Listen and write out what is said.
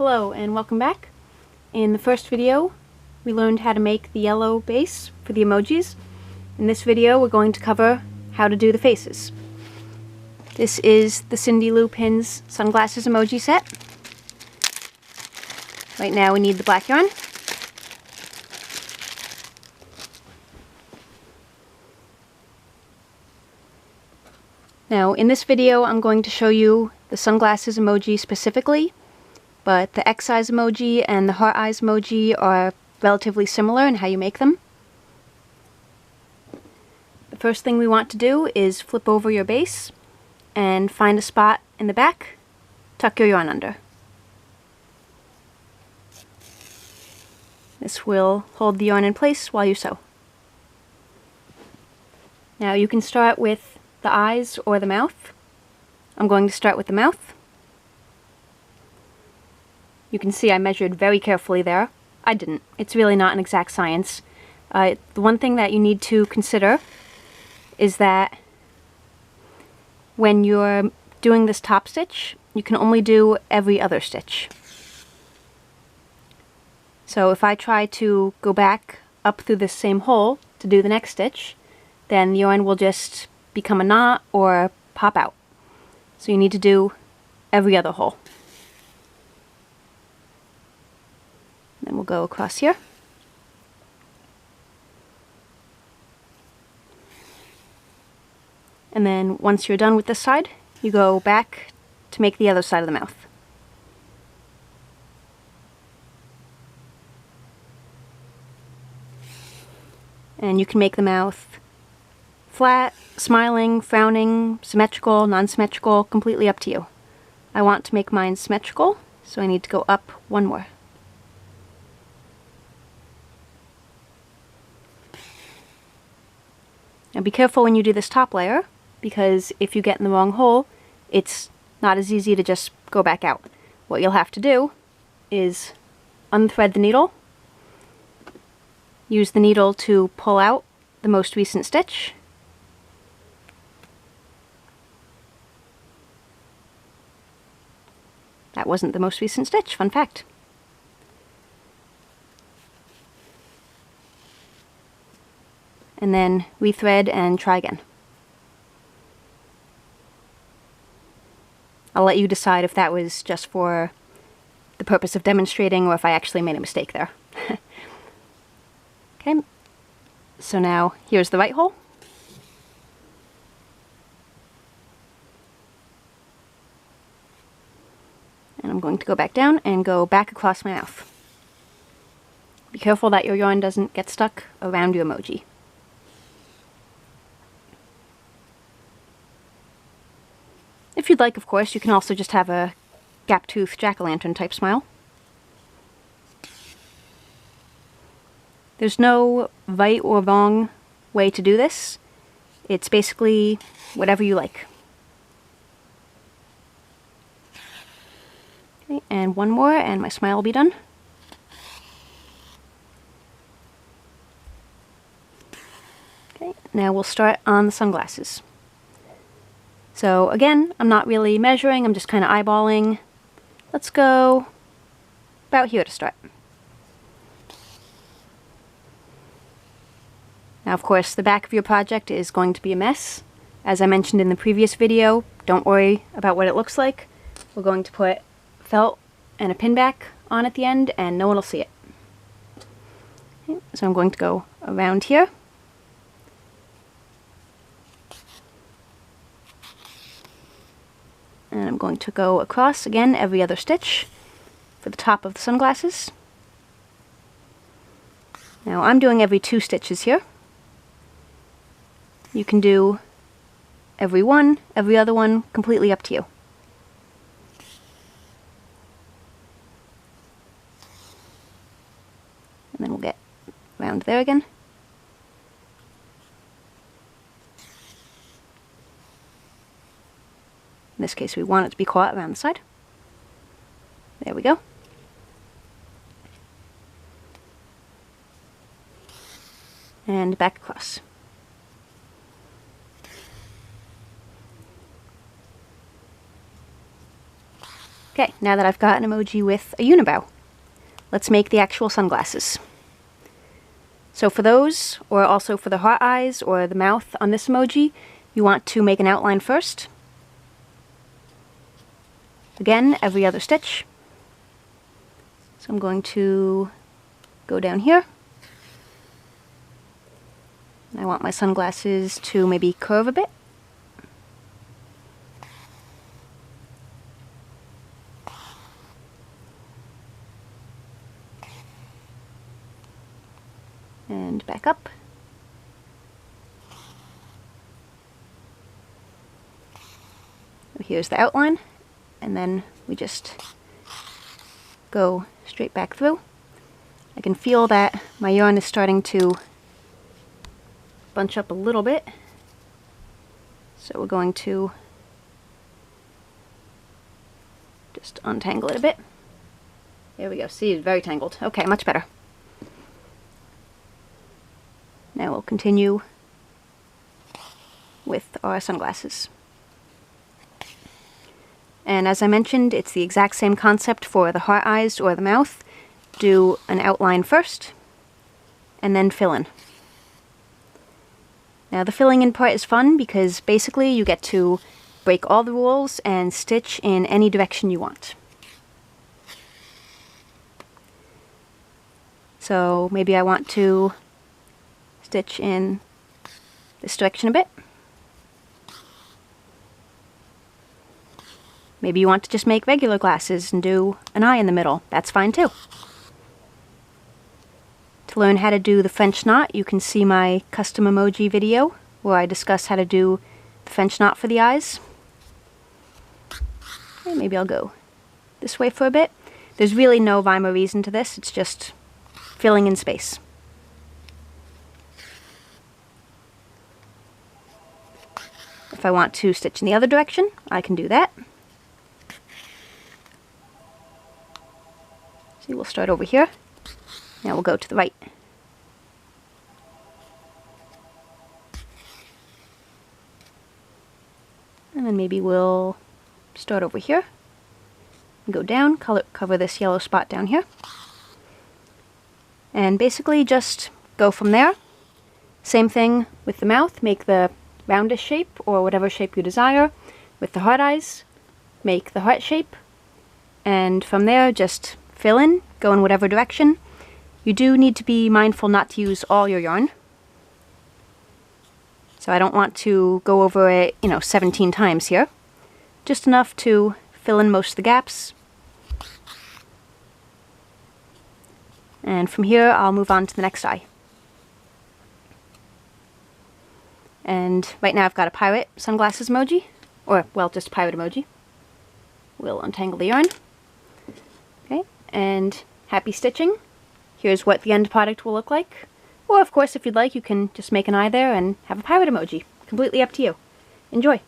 Hello and welcome back. In the first video we learned how to make the yellow base for the emojis. In this video we're going to cover how to do the faces. This is the CindyLouPins sunglasses emoji set. Right now we need the black yarn. Now in this video I'm going to show you the sunglasses emoji specifically, but the X eyes emoji and the heart eyes emoji are relatively similar in how you make them. The first thing we want to do is flip over your base and find a spot in the back, tuck your yarn under. This will hold the yarn in place while you sew. Now you can start with the eyes or the mouth. I'm going to start with the mouth. You can see I measured very carefully there. I didn't. It's really not an exact science. The one thing that you need to consider is that when you're doing this top stitch, you can only do every other stitch. So if I try to go back up through this same hole to do the next stitch, then the yarn will just become a knot or pop out. So you need to do every other hole. Then we'll go across here. And then once you're done with this side, you go back to make the other side of the mouth. And you can make the mouth flat, smiling, frowning, symmetrical, non-symmetrical, completely up to you. I want to make mine symmetrical, so I need to go up one more. Now be careful when you do this top layer, because if you get in the wrong hole, it's not as easy to just go back out. What you'll have to do is unthread the needle, use the needle to pull out the most recent stitch, that wasn't the most recent stitch, fun fact. And then rethread and try again. I'll let you decide if that was just for the purpose of demonstrating or if I actually made a mistake there. Okay, so now here's the right hole. And I'm going to go back down and go back across my mouth. Be careful that your yarn doesn't get stuck around your emoji. If you'd like, of course, you can also just have a gap-toothed jack-o'-lantern type smile. There's no right or wrong way to do this. It's basically whatever you like. Okay, and one more and my smile will be done. Okay, now we'll start on the sunglasses. So again, I'm not really measuring, I'm just kind of eyeballing. Let's go about here to start. Now of course the back of your project is going to be a mess. As I mentioned in the previous video, don't worry about what it looks like. We're going to put felt and a pin back on at the end and no one will see it. Okay, so I'm going to go around here. And I'm going to go across again every other stitch for the top of the sunglasses. Now I'm doing every 2 stitches here. You can do every one, every other one, completely up to you. And then we'll get around there again. In this case we want it to be caught around the side. There we go. And back across. Okay, now that I've got an emoji with a unibrow, let's make the actual sunglasses. So for those, or also for the heart eyes or the mouth on this emoji, you want to make an outline first. Again, every other stitch. So I'm going to go down here. I want my sunglasses to maybe curve a bit. And back up. Here's the outline, and then we just go straight back through. I can feel that my yarn is starting to bunch up a little bit, so we're going to just untangle it a bit. There we go. See, it's very tangled. Okay, much better. Now we'll continue with our sunglasses. And as I mentioned, it's the exact same concept for the heart eyes or the mouth. Do an outline first, and then fill in. Now the filling in part is fun because basically you get to break all the rules and stitch in any direction you want. So maybe I want to stitch in this direction a bit. Maybe you want to just make regular glasses and do an eye in the middle. That's fine too. To learn how to do the French knot, you can see my custom emoji video where I discuss how to do the French knot for the eyes. Okay, maybe I'll go this way for a bit. There's really no rhyme or reason to this, it's just filling in space. If I want to stitch in the other direction, I can do that. See, we'll start over here. Now we'll go to the right. And then maybe we'll start over here. And go down, cover this yellow spot down here. And basically just go from there. Same thing with the mouth. Make the roundish shape, or whatever shape you desire. With the heart eyes, make the heart shape. And from there, just fill in, go in whatever direction. You do need to be mindful not to use all your yarn. So I don't want to go over it, 17 times here. Just enough to fill in most of the gaps. And from here, I'll move on to the next eye. And right now I've got a pirate sunglasses emoji, or, well, just pirate emoji. We'll untangle the yarn. Okay, and happy stitching. Here's what the end product will look like. Or, of course, if you'd like, you can just make an eye there and have a pirate emoji. Completely up to you. Enjoy!